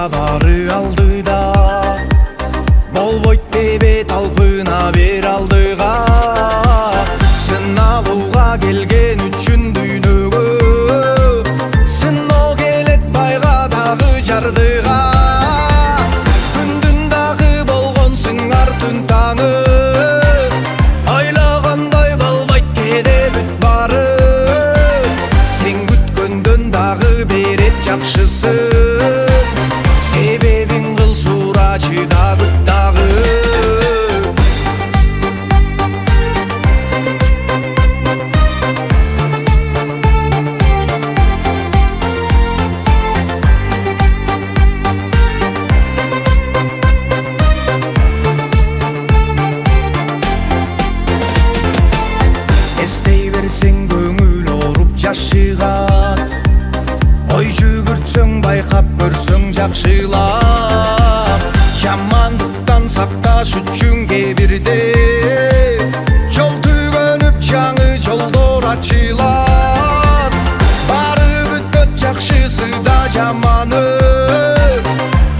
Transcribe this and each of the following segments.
бары алдыда, болбойт деп талпына бер алдыга. Сыналууга келген үчүн дүйнөгө, сыноо келет байга дагы жардыга. Күндүн дагы болгон сыңар түн таңы, ойлогондой болбойт кээде бүт бары. Сен күткөндөн дагы берет жакшысын, себебин кыл сурачы да бүт дагы. Эстей берсең көңүл оруп жашыган, ой жүгүртсөң байкап көрсөң жакшылап. Жамандыктан сакташ үчүн кээ бирде жол түгөнүп жаңы жолдор ачылат. Бары бүттөт жакшысы да жаманы,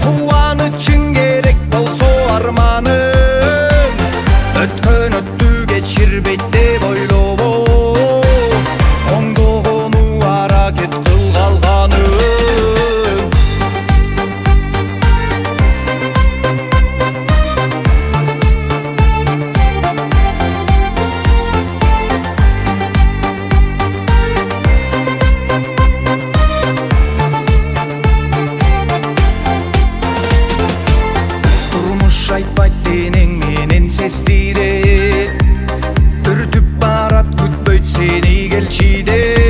кубанычың керек болсо арманым. Өткөн өттү кечирбейт деп ойлобо, оңдогону аракет кыл калганын. Турмуш айтпайт денең менен сестире, түртүп барат күтпөйт сени келчиде.